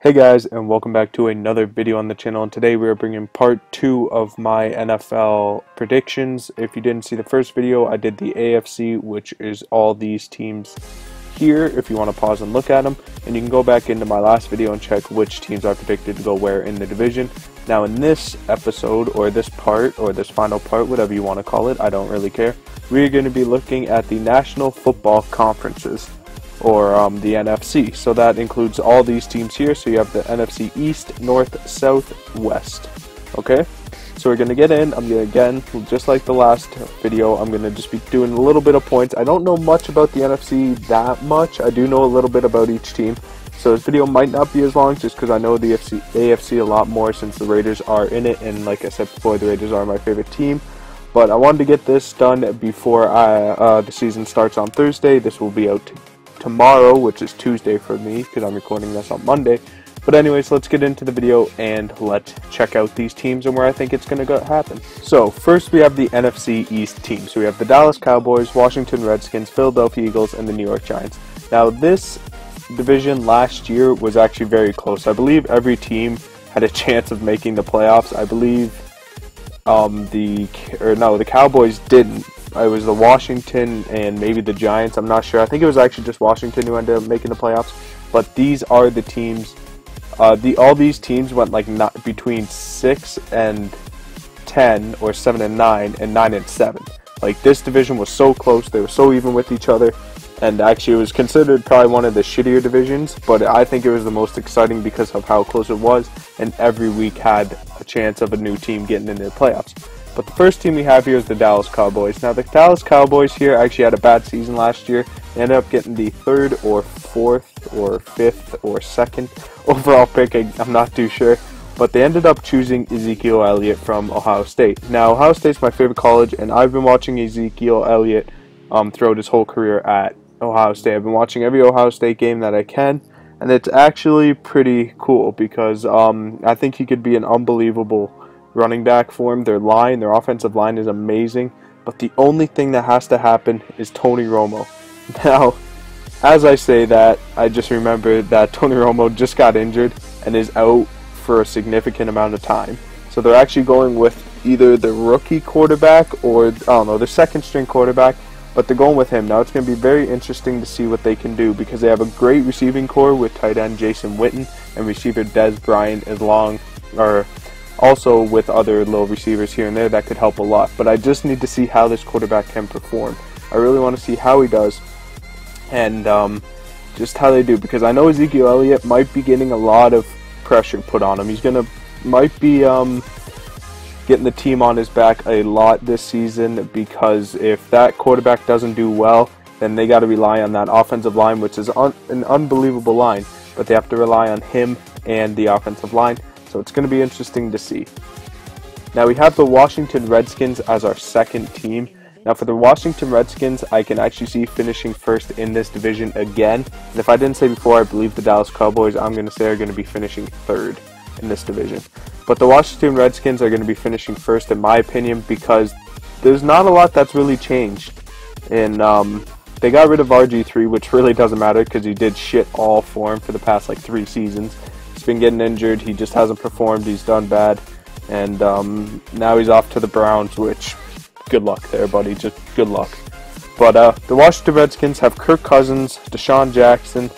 Hey guys, and welcome back to another video on the channel, and today we are bringing part 2 of my NFL predictions. If you didn't see the first video, I did the AFC, which is all these teams here if you want to pause and look at them, and you can go back into my last video and check which teams I predicted to go where in the division. Now in this episode, or this part, or this final part, whatever you want to call it, I don't really care, we are going to be looking at the National Football Conferences, or the NFC. So that includes all these teams here. So you have the NFC East, North, South, West. Okay, so we're gonna get in. I'm gonna, again, just like the last video, I'm gonna just be doing a little bit of points. I don't know much about the NFC that much. I do know a little bit about each team, so this video might not be as long just because I know the AFC a lot more since the Raiders are in it, and like I said before, the Raiders are my favorite team. But I wanted to get this done before the season starts on Thursday. This will be out tomorrow, which is Tuesday for me because I'm recording this on Monday. But anyways, let's get into the video and let's check out these teams and where I think it's going to happen. So first we have the NFC East teams. So we have the Dallas Cowboys, Washington Redskins, Philadelphia Eagles, and the New York Giants. Now this division last year was actually very close. I believe every team had a chance of making the playoffs. I believe the Cowboys didn't. It was the Washington and maybe the Giants. I'm not sure. I think it was actually just Washington who ended up making the playoffs. But these are the teams. All these teams went like not between 6 and 10, or 7 and 9, and 9 and 7. Like this division was so close. They were so even with each other. And actually, it was considered probably one of the shittier divisions. But I think it was the most exciting because of how close it was. And every week had a chance of a new team getting into the playoffs. But the first team we have here is the Dallas Cowboys. Now the Dallas Cowboys here actually had a bad season last year. They ended up getting the 3rd or 4th or 5th or 2nd overall pick. I'm not too sure. But they ended up choosing Ezekiel Elliott from Ohio State. Now Ohio State's my favorite college, and I've been watching Ezekiel Elliott throughout his whole career at Ohio State. I've been watching every Ohio State game that I can. And it's actually pretty cool because I think he could be an unbelievable running back for him. Their offensive line is amazing, but the only thing that has to happen is Tony Romo. Now, as I say that, I just remembered that Tony Romo just got injured and is out for a significant amount of time. So they're actually going with either the rookie quarterback or, I don't know, the second string quarterback, but they're going with him. Now it's going to be very interesting to see what they can do because they have a great receiving core with tight end Jason Witten and receiver Des Bryant also with other little receivers here and there that could help a lot. But I just need to see how this quarterback can perform. I really want to see how he does and just how they do, because I know Ezekiel Elliott might be getting a lot of pressure put on him. He's might be getting the team on his back a lot this season, because if that quarterback doesn't do well, then they got to rely on that offensive line, which is an unbelievable line, but they have to rely on him and the offensive line. So it's going to be interesting to see. Now we have the Washington Redskins as our second team. Now for the Washington Redskins, I can actually see finishing first in this division again. And if I didn't say before, I believe the Dallas Cowboys, I'm going to say, are going to be finishing 3rd in this division. But the Washington Redskins are going to be finishing first in my opinion because there's not a lot that's really changed. And they got rid of RG3, which really doesn't matter because he did shit all for him for the past like 3 seasons. He's been getting injured, he just hasn't performed, he's done bad, and now he's off to the Browns, which, good luck there, buddy, just good luck. But the Washington Redskins have Kirk Cousins, Deshaun Jackson.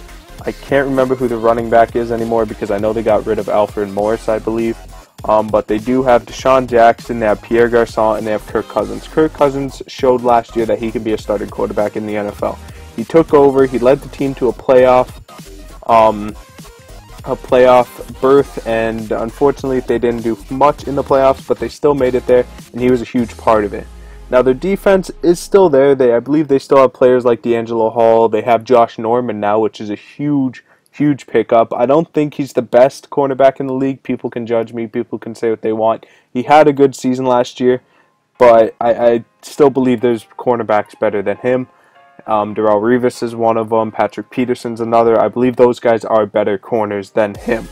I can't remember who the running back is anymore because I know they got rid of Alfred Morris, I believe. But they do have Deshaun Jackson, they have Pierre Garçon, and they have Kirk Cousins. Kirk Cousins showed last year that he can be a starting quarterback in the NFL. He took over, he led the team to a playoff berth, and unfortunately they didn't do much in the playoffs, but they still made it there, and he was a huge part of it. Now their defense is still there. I believe they still have players like D'Angelo Hall. They have Josh Norman now, which is a huge pickup. I don't think he's the best cornerback in the league. People can judge me. People can say what they want. He had a good season last year, but I still believe there's cornerbacks better than him. Darrelle Revis is one of them. Patrick Peterson's another. I believe those guys are better corners than him.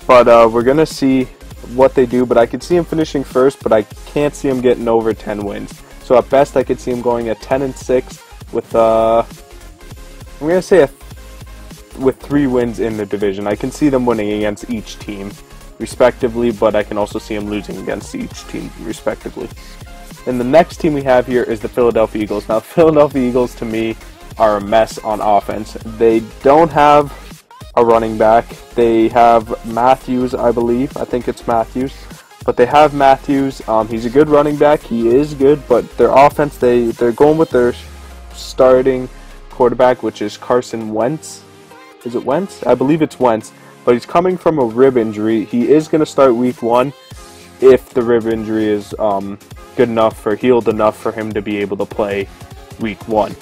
But we're going to see what they do. But I could see him finishing first, but I can't see him getting over 10 wins. So at best, I could see him going at 10-6 with, I'm going to say with 3 wins in the division. I can see them winning against each team respectively, but I can also see them losing against each team respectively. And the next team we have here is the Philadelphia Eagles. Now, Philadelphia Eagles, to me, are a mess on offense. They don't have a running back. They have Matthews, I believe. I think it's Matthews. But they have Matthews. He's a good running back. He is good, but their offense, they're going with their starting quarterback, which is Carson Wentz. Is it Wentz? I believe it's Wentz. But he's coming from a rib injury. He is going to start week 1 if the rib injury is good enough or healed enough for him to be able to play week 1.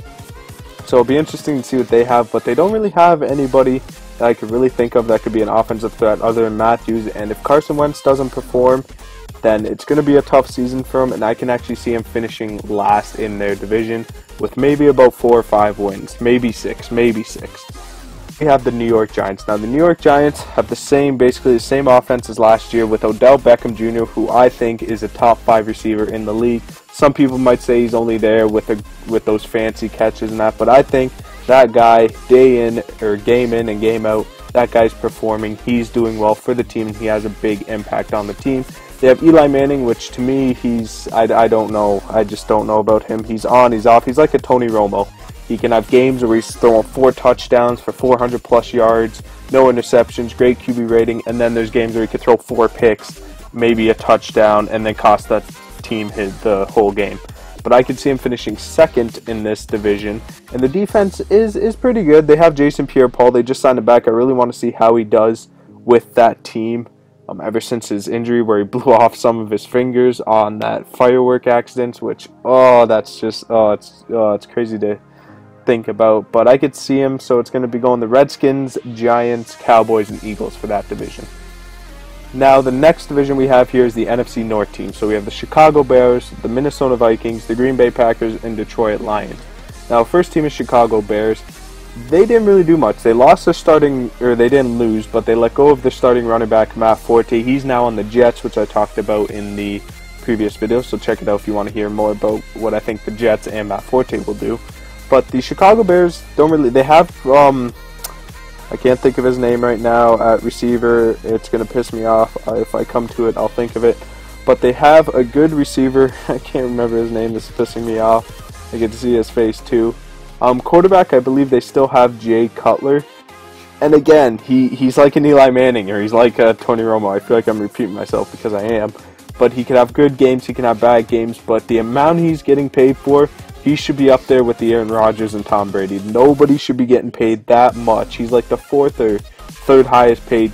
So it'll be interesting to see what they have, but they don't really have anybody that I could really think of that could be an offensive threat other than Matthews. And if Carson Wentz doesn't perform, then it's going to be a tough season for him, and I can actually see him finishing last in their division with maybe about 4 or 5 wins, maybe 6. We have the New York Giants. Now, the New York Giants have basically the same offense as last year with Odell Beckham Jr., who I think is a top 5 receiver in the league. Some people might say he's only there with those fancy catches and that, but I think that guy, game in and game out, that guy's performing. He's doing well for the team, and he has a big impact on the team. They have Eli Manning, which to me, I don't know. I just don't know about him. He's on, he's off. He's like a Tony Romo. He can have games where he's throwing 4 touchdowns for 400 plus yards, no interceptions, great QB rating, and then there's games where he could throw 4 picks, maybe a touchdown, and then cost that team the whole game. But I could see him finishing second in this division, and the defense is pretty good. They have Jason Pierre-Paul. They just signed him back. I really want to see how he does with that team. Ever since his injury where he blew off some of his fingers on that firework accident, which, it's crazy to think about, but I could see him, so it's going to be going the Redskins, Giants, Cowboys, and Eagles for that division. Now, the next division we have here is the NFC North team. So we have the Chicago Bears, the Minnesota Vikings, the Green Bay Packers, and Detroit Lions. Now, first team is Chicago Bears. They didn't really do much. They lost their they didn't lose, but they let go of their starting running back, Matt Forte. He's now on the Jets, which I talked about in the previous video, so check it out if you want to hear more about what I think the Jets and Matt Forte will do. But the Chicago Bears they have, I can't think of his name right now at receiver. It's going to piss me off. If I come to it, I'll think of it. But they have a good receiver. I can't remember his name. This is pissing me off. I get to see his face too. Quarterback, I believe they still have Jay Cutler. And again, he's like an Eli Manning, or he's like a Tony Romo. I feel like I'm repeating myself because I am. But he can have good games, he can have bad games, but the amount he's getting paid for, he should be up there with the Aaron Rodgers and Tom Brady. Nobody should be getting paid that much. He's like the 4th or 3rd highest paid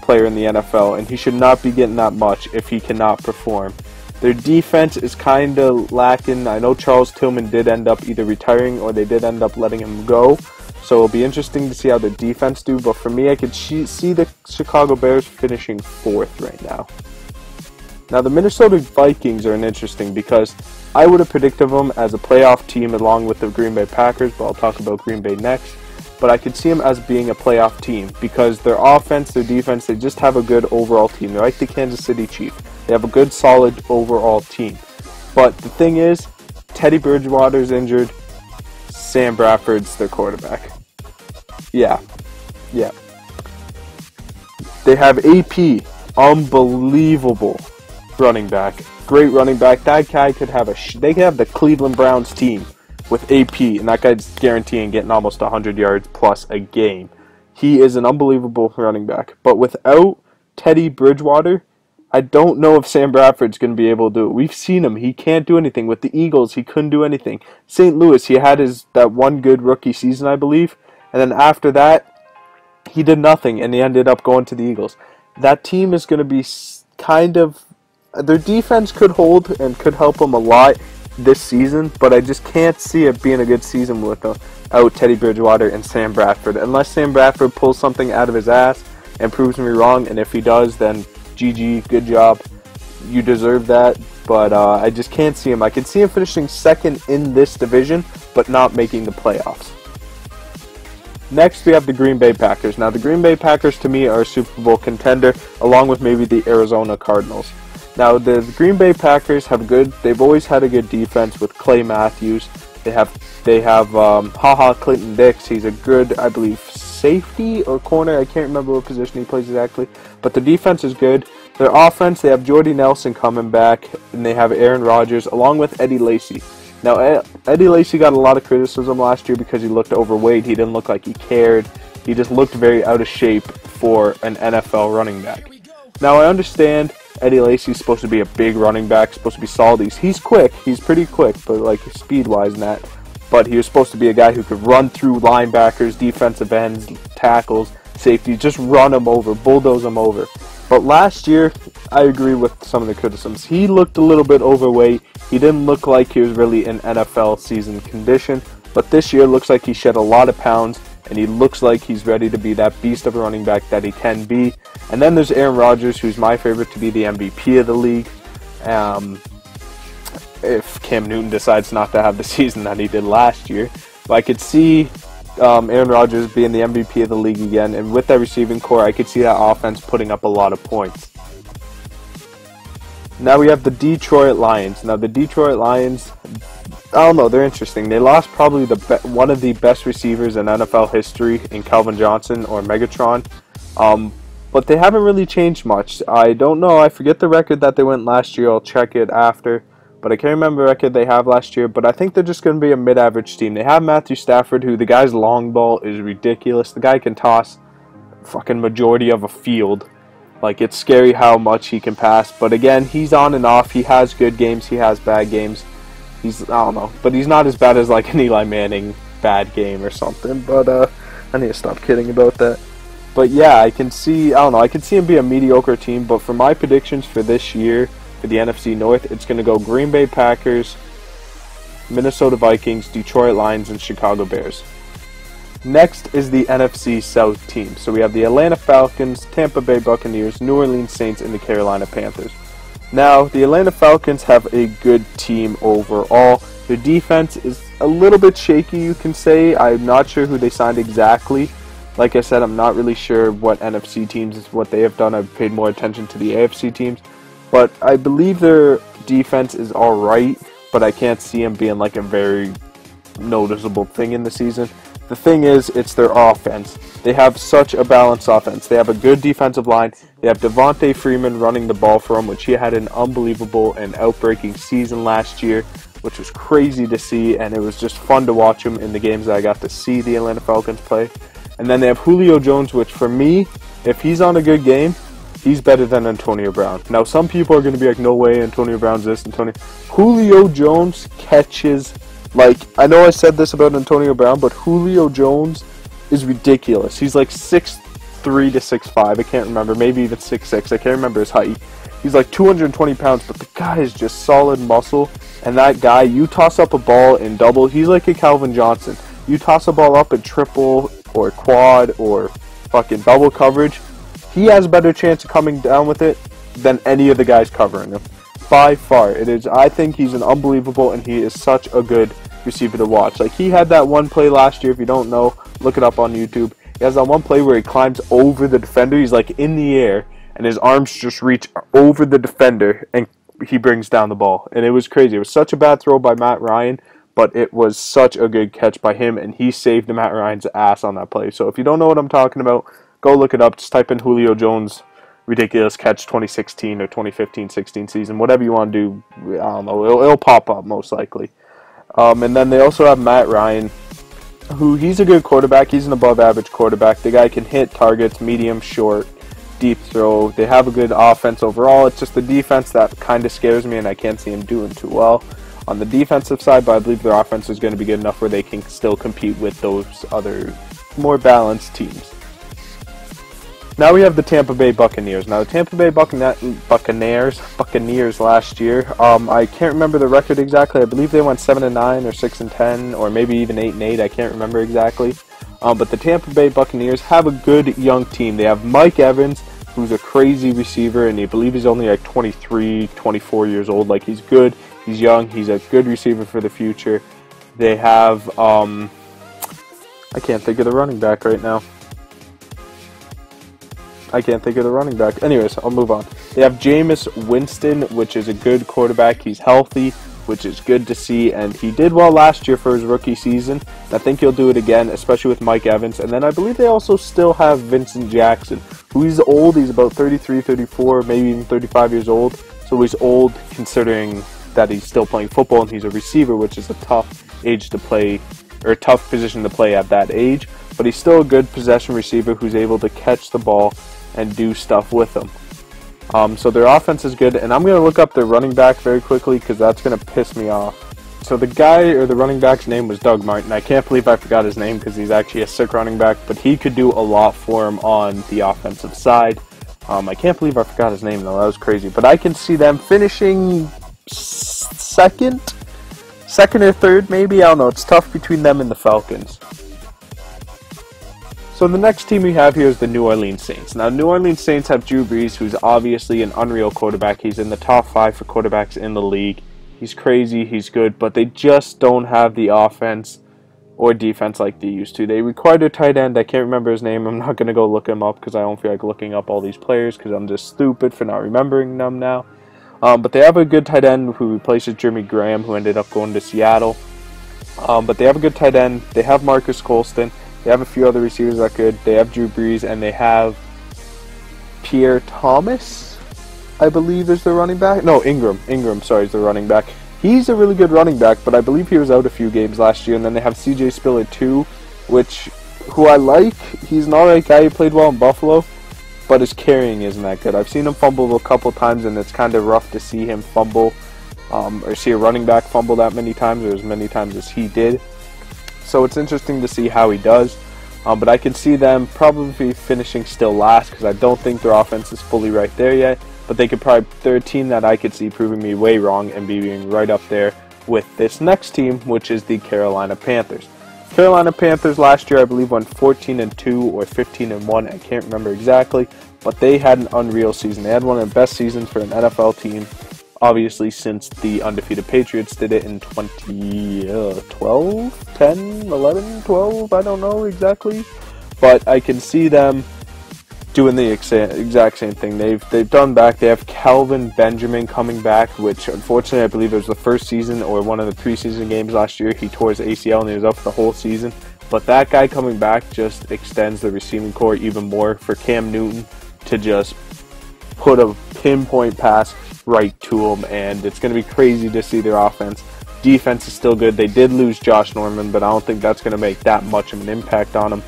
player in the NFL, and he should not be getting that much if he cannot perform. Their defense is kind of lacking. I know Charles Tillman did end up either retiring or they did end up letting him go, so it'll be interesting to see how the defense do, but for me, I could see the Chicago Bears finishing 4th right now. Now, the Minnesota Vikings are interesting because I would have predicted them as a playoff team along with the Green Bay Packers, but I'll talk about Green Bay next. But I could see them as being a playoff team because their offense, their defense, they just have a good overall team. They're like the Kansas City Chiefs. They have a good, solid overall team. But the thing is, Teddy Bridgewater's injured. Sam Bradford's their quarterback. Yeah. They have AP. Unbelievable running back. Great running back. That guy could have they could have the Cleveland Browns team with AP, and that guy's guaranteeing getting almost 100 yards plus a game. He is an unbelievable running back. But without Teddy Bridgewater, I don't know if Sam Bradford's going to be able to do it. We've seen him. He can't do anything. With the Eagles, he couldn't do anything. St. Louis, he had that one good rookie season, I believe. And then after that, he did nothing, and he ended up going to the Eagles. That team is going to be their defense could hold and could help them a lot this season, but I just can't see it being a good season without Teddy Bridgewater and Sam Bradford. Unless Sam Bradford pulls something out of his ass and proves me wrong, and if he does, then GG, good job. You deserve that, but I just can't see him. I can see him finishing 2nd in this division, but not making the playoffs. Next, we have the Green Bay Packers. Now, the Green Bay Packers, to me, are a Super Bowl contender, along with maybe the Arizona Cardinals. Now, the Green Bay Packers they've always had a good defense with Clay Matthews. Haha Clinton Dix. He's a good, I believe, safety or corner. I can't remember what position he plays exactly. But the defense is good. Their offense, they have Jordy Nelson coming back, and they have Aaron Rodgers along with Eddie Lacy. Now, Eddie Lacy got a lot of criticism last year because he looked overweight. He didn't look like he cared. He just looked very out of shape for an NFL running back. Now, I understand Eddie Lacy's supposed to be a big running back, supposed to be solid. He's quick. He's pretty quick, but like speed-wise and that. But he was supposed to be a guy who could run through linebackers, defensive ends, tackles, safeties, just run them over, bulldoze them over. But last year, I agree with some of the criticisms. He looked a little bit overweight. He didn't look like he was really in NFL season condition. But this year looks like he shed a lot of pounds, and he looks like he's ready to be that beast of a running back that he can be. And then there's Aaron Rodgers, who's my favorite to be the MVP of the league. If Cam Newton decides not to have the season that he did last year. But I could see Aaron Rodgers being the MVP of the league again, and with that receiving core, I could see that offense putting up a lot of points. Now we have the Detroit Lions. Now the Detroit Lions, I don't know, they're interesting. They lost probably one of the best receivers in NFL history in Calvin Johnson or Megatron, but they haven't really changed much. I don't know, I forget the record that they went last year. I'll check it after. But I can't remember the record they have last year. But I think they're just going to be a mid-average team. They have Matthew Stafford, who the guy's long ball is ridiculous. The guy can toss fucking majority of a field. Like, it's scary how much he can pass. But again, he's on and off. He has good games. He has bad games. I don't know. But he's not as bad as like an Eli Manning bad game or something. But I need to stop kidding about that. But yeah, I can see him be a mediocre team. But for my predictions for this year, for the NFC North, it's going to go Green Bay Packers, Minnesota Vikings, Detroit Lions, and Chicago Bears. Next is the NFC South team. So we have the Atlanta Falcons, Tampa Bay Buccaneers, New Orleans Saints, and the Carolina Panthers. Now, the Atlanta Falcons have a good team overall. Their defense is a little bit shaky, you can say. I'm not sure who they signed exactly. Like I said, I'm not really sure what NFC teams is what they have done. I've paid more attention to the AFC teams. But I believe their defense is alright, but I can't see them being like a very noticeable thing in the season. The thing is, it's their offense. They have such a balanced offense. They have a good defensive line. They have Devontae Freeman running the ball for them, which he had an unbelievable and outbreaking season last year, which was crazy to see, and it was just fun to watch him in the games that I got to see the Atlanta Falcons play. And then they have Julio Jones, which for me, if he's on a good game, he's better than Antonio Brown. Now, some people are going to be like, no way, Antonio Brown's this, Julio Jones catches, like, I know I said this about Antonio Brown, but Julio Jones is ridiculous. He's like 6'3" to 6'5", I can't remember, maybe even 6'6", I can't remember his height. He's like 220 pounds, but the guy is just solid muscle, and that guy, you toss up a ball in double, he's like a Calvin Johnson. You toss a ball up in triple, or quad, or fucking double coverage, he has a better chance of coming down with it than any of the guys covering him. By far. It is. I think he's an unbelievable, and he is such a good receiver to watch. Like, he had that one play last year. If you don't know, look it up on YouTube. He has that one play where he climbs over the defender. He's like in the air, and his arms just reach over the defender, and he brings down the ball. And it was crazy. It was such a bad throw by Matt Ryan, but it was such a good catch by him, and he saved Matt Ryan's ass on that play. So if you don't know what I'm talking about, go look it up. Just type in Julio Jones ridiculous catch 2016 or 2015-16 season, whatever you want to do. I don't know. It'll pop up most likely. And then they also have Matt Ryan, who he's a good quarterback. He's an above-average quarterback. The guy can hit targets, medium, short, deep throw. They have a good offense overall. It's just the defense that kind of scares me, and I can't see him doing too well on the defensive side, but I believe their offense is going to be good enough where they can still compete with those other more balanced teams. Now we have the Tampa Bay Buccaneers. Now the Tampa Bay Buccaneers last year, I can't remember the record exactly. I believe they went 7-9 or 6-10 or maybe even 8-8. I can't remember exactly. But the Tampa Bay Buccaneers have a good young team. They have Mike Evans, who's a crazy receiver, and I believe he's only like 23, 24 years old. Like, he's good, he's young, he's a good receiver for the future. They have, I can't think of the running back right now. Anyways, I'll move on. They have Jameis Winston, which is a good quarterback. He's healthy. which is good to see. And he did well last year for his rookie season. I think he'll do it again, especially with Mike Evans. And then I believe they also still have Vincent Jackson, who he's old. He's about 33, 34, maybe even 35 years old. So he's old considering that he's still playing football and he's a receiver, which is a tough age to play, or a tough position to play at that age. But he's still a good possession receiver who's able to catch the ball and do stuff with them. So their offense is good, and I'm going to look up their running back very quickly because that's going to piss me off. So the guy, or the running back's name was Doug Martin. I can't believe I forgot his name because he's actually a sick running back, but he could do a lot for him on the offensive side. I can't believe I forgot his name, though. That was crazy. But I can see them finishing second or third, maybe. I don't know. It's tough between them and the Falcons. So the next team we have here is the New Orleans Saints. Now, New Orleans Saints have Drew Brees, who's obviously an unreal quarterback. He's in the top 5 for quarterbacks in the league. He's crazy, he's good, but they just don't have the offense or defense like they used to. They required a tight end. I can't remember his name. I'm not going to go look him up because I don't feel like looking up all these players because I'm just stupid for not remembering them now. But they have a good tight end who replaces Jimmy Graham, who ended up going to Seattle. But they have a good tight end. They have Marcus Colston. They have a few other receivers that are good. They have Drew Brees, and they have Pierre Thomas, I believe, is the running back. No, Ingram. Sorry, is the running back. He's a really good running back, but I believe he was out a few games last year. And then they have CJ Spiller too, who I like. He's an alright guy. He played well in Buffalo, but his carrying isn't that good. I've seen him fumble a couple times, and it's kind of rough to see him fumble, or see a running back fumble that many times, or as many times as he did. So it's interesting to see how he does. But I can see them probably finishing still last because I don't think their offense is fully right there yet. But they're a team that I could see proving me way wrong and being right up there with this next team, which is the Carolina Panthers. Carolina Panthers last year, I believe, went 14-2 or 15-1. I can't remember exactly, but they had an unreal season. They had one of the best seasons for an NFL team, obviously, since the undefeated Patriots did it in 2012, 10, 11, 12, I don't know exactly. But I can see them doing the exact same thing. They've done back. They have Calvin Benjamin coming back, which unfortunately I believe it was the first season or one of the preseason games last year. He tore his ACL and he was out for the whole season. But that guy coming back just extends the receiving core even more for Cam Newton to just put a pinpoint pass right to him, and it's going to be crazy to see their offense. Defense is still good. They did lose Josh Norman, but I don't think that's going to make that much of an impact on them.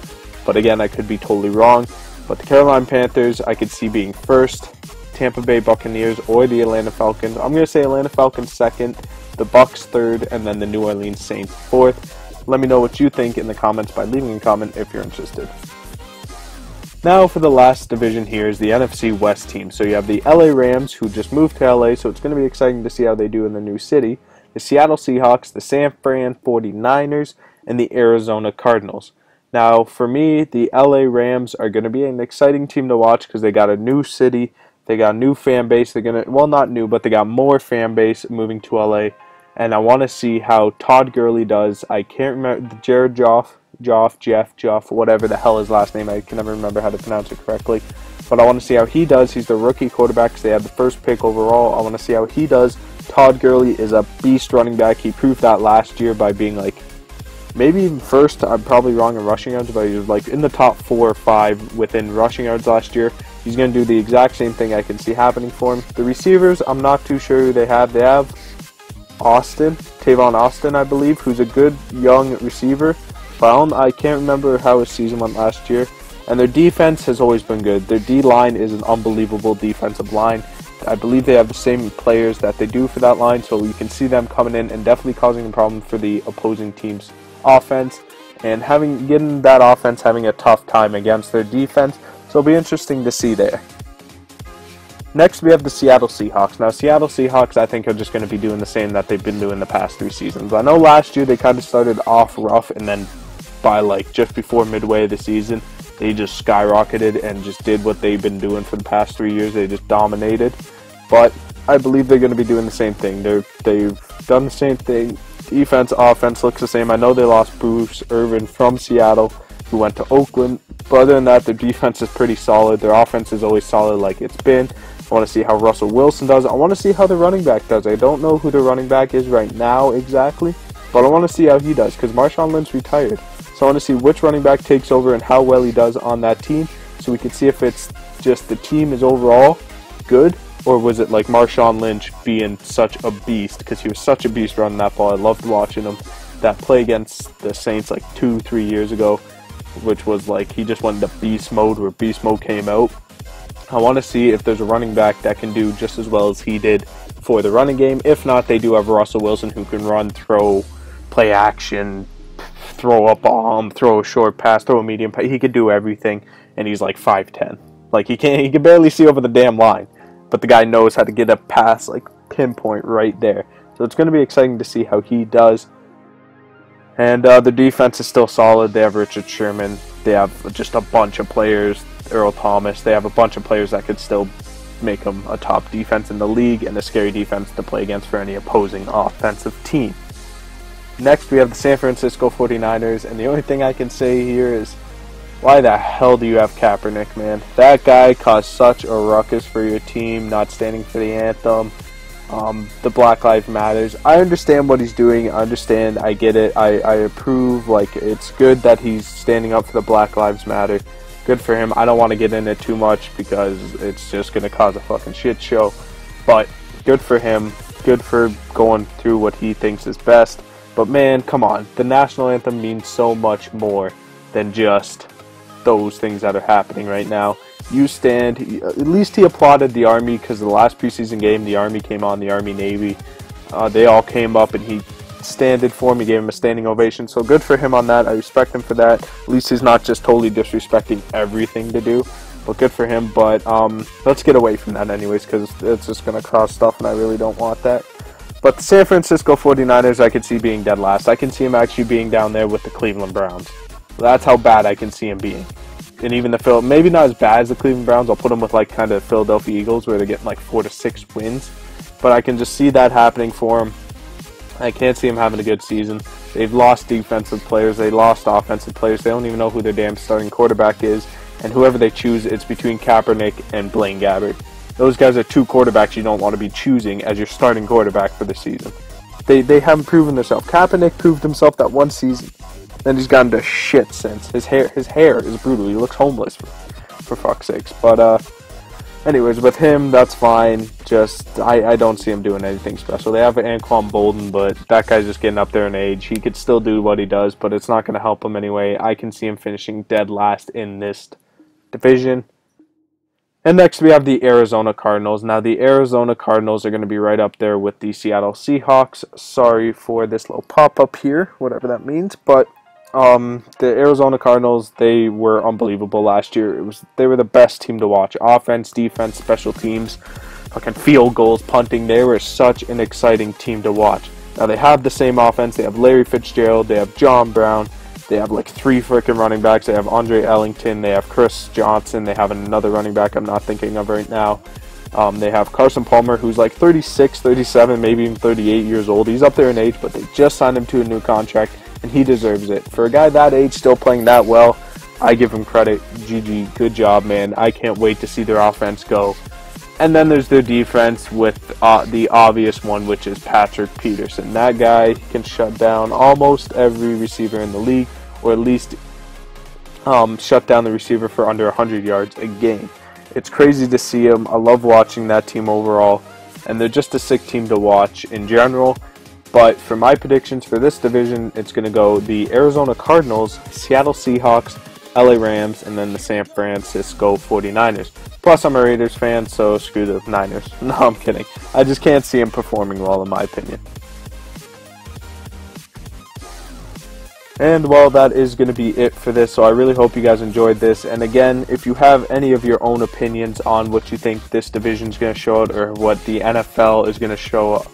But again, I could be totally wrong. But the Carolina Panthers, I could see being first, Tampa Bay Buccaneers, or the Atlanta Falcons. I'm going to say Atlanta Falcons second, the Bucs third, and then the New Orleans Saints fourth. Let me know what you think in the comments by leaving a comment if you're interested. Now for the last division here is the NFC West team. So you have the LA Rams, who just moved to LA, so it's going to be exciting to see how they do in the new city. The Seattle Seahawks, the San Fran 49ers, and the Arizona Cardinals. Now for me, the LA Rams are going to be an exciting team to watch because they got a new city, they got a new fan base. They're going to, well, not new, but they got more fan base moving to LA. And I want to see how Todd Gurley does. I can't remember, Jeff, whatever the hell his last name, I can never remember how to pronounce it correctly. But I want to see how he does. He's the rookie quarterback because they had the first pick overall. I want to see how he does. Todd Gurley is a beast running back. He proved that last year by being like, maybe even first. I'm probably wrong in rushing yards, but he was like in the top 4 or 5 within rushing yards last year. He's going to do the exact same thing I can see happening for him. The receivers, I'm not too sure who they have. They have Tavon Austin, I believe, who's a good young receiver. But I can't remember how his season went last year. And their defense has always been good. Their D-line is an unbelievable defensive line. I believe they have the same players that they do for that line, so you can see them coming in and definitely causing a problem for the opposing team's offense. And getting that offense having a tough time against their defense. So it'll be interesting to see there. Next, we have the Seattle Seahawks. Now, Seattle Seahawks, I think, are just going to be doing the same that they've been doing the past 3 seasons. I know last year they kind of started off rough, and then by like just before midway of the season, they just skyrocketed and just did what they've been doing for the past 3 years. They just dominated. But I believe they're going to be doing the same thing. They've done the same thing. Defense, offense looks the same. I know they lost Bruce Irvin from Seattle, who went to Oakland. But other than that, their defense is pretty solid. Their offense is always solid like it's been. I want to see how Russell Wilson does. I want to see how the running back does. I don't know who the running back is right now exactly, but I want to see how he does because Marshawn Lynch retired. So I want to see which running back takes over and how well he does on that team, so we can see if it's just the team is overall good, or was it like Marshawn Lynch being such a beast, because he was such a beast running that ball. I loved watching him. That play against the Saints like 2-3 years ago, which was like he just went into beast mode, where beast mode came out. I want to see if there's a running back that can do just as well as he did for the running game. If not, they do have Russell Wilson, who can run, throw, play action, throw a bomb, throw a short pass, throw a medium pass. He could do everything, and he's like 5'10". Like he can barely see over the damn line, but the guy knows how to get a pass like pinpoint right there. So it's going to be exciting to see how he does. And the defense is still solid. They have Richard Sherman. They have just a bunch of players. Earl Thomas. They have a bunch of players that could still make them a top defense in the league and a scary defense to play against for any opposing offensive team. Next, we have the San Francisco 49ers, and the only thing I can say here is, why the hell do you have Kaepernick, man? That guy caused such a ruckus for your team, not standing for the anthem. The Black Lives Matters. I understand what he's doing. I understand. I get it. I approve. Like, it's good that he's standing up for the Black Lives Matter. Good for him. I don't want to get in it too much because it's just going to cause a fucking shit show. But good for him. Good for going through what he thinks is best. But man, come on. The national anthem means so much more than just those things that are happening right now. You stand. At least he applauded the Army, because the last preseason game, the Army came on, the Army-Navy. They all came up and he standed for him. He gave him a standing ovation. So good for him on that. I respect him for that. At least he's not just totally disrespecting everything to do. But good for him. But let's get away from that anyways, because it's just going to cause stuff and I really don't want that. But the San Francisco 49ers, I could see being dead last. I can see him actually being down there with the Cleveland Browns. That's how bad I can see him being. And even the maybe not as bad as the Cleveland Browns. I'll put him with like kind of Philadelphia Eagles, where they're getting like 4 to 6 wins. But I can just see that happening for him. I can't see him having a good season. They've lost defensive players. They lost offensive players. They don't even know who their damn starting quarterback is. And whoever they choose, it's between Kaepernick and Blaine Gabbert. Those guys are two quarterbacks you don't want to be choosing as your starting quarterback for the season. They haven't proven themselves. Kaepernick proved himself that one season. Then he's gotten to shit since. His hair is brutal. He looks homeless for fuck's sakes. But anyways, with him, that's fine. Just I don't see him doing anything special. They have Anquan Bolden, but that guy's just getting up there in age. He could still do what he does, but it's not going to help him anyway. I can see him finishing dead last in this division. And next we have the Arizona Cardinals. Now the Arizona Cardinals are going to be right up there with the Seattle Seahawks. Sorry for this little pop-up here, whatever that means, but the Arizona Cardinals, they were unbelievable last year. They were the best team to watch. Offense, defense, special teams, fucking field goals, punting. They were such an exciting team to watch. Now they have the same offense. They have Larry Fitzgerald. They have John Brown. They have like 3 freaking running backs. They have Andre Ellington. They have Chris Johnson. They have another running back I'm not thinking of right now. They have Carson Palmer, who's like 36, 37, maybe even 38 years old. He's up there in age, but they just signed him to a new contract, and he deserves it. For a guy that age still playing that well, I give him credit. GG, good job, man. I can't wait to see their offense go. And then there's their defense with the obvious one, which is Patrick Peterson. That guy can shut down almost every receiver in the league, or at least shut down the receiver for under 100 yards a game. It's crazy to see him. I love watching that team overall, and they're just a sick team to watch in general. But for my predictions for this division, it's going to go the Arizona Cardinals, Seattle Seahawks, LA Rams, and then the San Francisco 49ers. Plus, I'm a Raiders fan, so screw the Niners. No, I'm kidding. I just can't see him performing well, in my opinion. And, well, that is going to be it for this, so I really hope you guys enjoyed this. And again, if you have any of your own opinions on what you think this division is going to show out, or what the NFL is going to show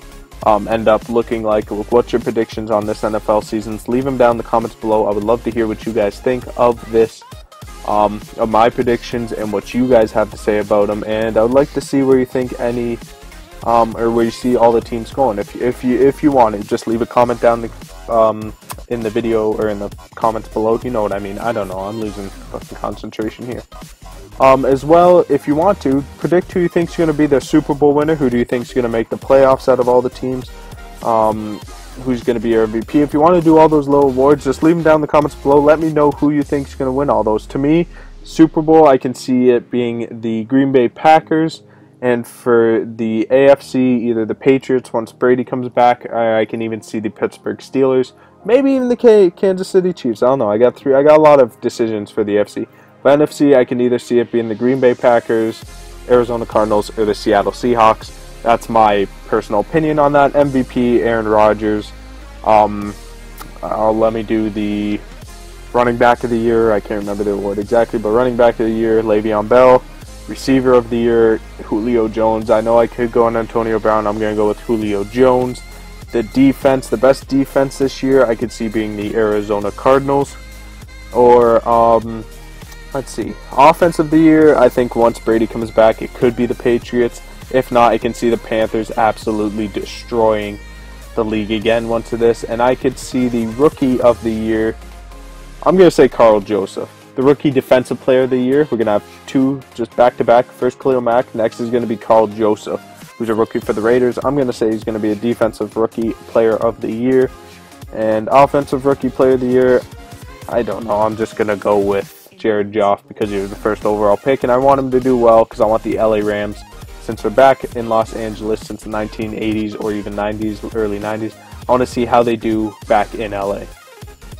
end up looking like, what's your predictions on this NFL season, leave them down in the comments below. I would love to hear what you guys think of this, of my predictions, and what you guys have to say about them. And I would like to see where you think any, or where you see all the teams going. If you want it, just leave a comment down in the video or in the comments below. You know what I mean. I don't know. I'm losing fucking concentration here. As well, if you want to, predict who you think is going to be the Super Bowl winner, who do you think is going to make the playoffs out of all the teams, who's going to be your MVP. If you want to do all those low awards, just leave them down in the comments below. Let me know who you think is going to win all those. To me, Super Bowl, I can see it being the Green Bay Packers, and for the AFC, either the Patriots once Brady comes back, I can even see the Pittsburgh Steelers, maybe even the Kansas City Chiefs. I don't know. I got a lot of decisions for the AFC. But NFC, I can either see it being the Green Bay Packers, Arizona Cardinals, or the Seattle Seahawks. That's my personal opinion on that. MVP, Aaron Rodgers. Let me do the running back of the year. I can't remember the award exactly, but running back of the year, Le'Veon Bell. Receiver of the year, Julio Jones. I know I could go on Antonio Brown. I'm going to go with Julio Jones. The defense, the best defense this year, I could see being the Arizona Cardinals. Or, let's see, offense of the year, I think once Brady comes back, it could be the Patriots. If not, I can see the Panthers absolutely destroying the league again once of this. And I could see the rookie of the year, I'm going to say Carl Joseph. The rookie defensive player of the year, we're going to have two just back-to-back. First Khalil Mack, next is going to be Carl Joseph, who's a rookie for the Raiders. I'm going to say he's going to be a defensive rookie player of the year. And offensive rookie player of the year, I don't know. I'm just going to go with Jared Goff because he was the first overall pick, and I want him to do well because I want the LA Rams, since they're back in Los Angeles since the 1980s or even 90s, early 90s. I want to see how they do back in LA.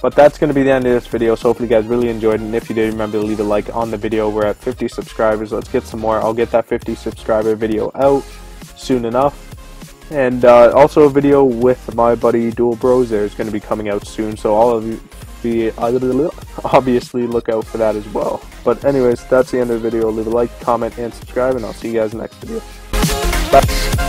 But that's going to be the end of this video, so hopefully you guys really enjoyed it, and if you did, remember to leave a like on the video. We're at 50 subscribers. Let's get some more. I'll get that 50 subscriber video out soon enough. And also a video with my buddy Dual Bros there is going to be coming out soon, so all of you obviously look out for that as well. But anyways, that's the end of the video. Leave a like, comment, and subscribe, and I'll see you guys in the next video. Bye.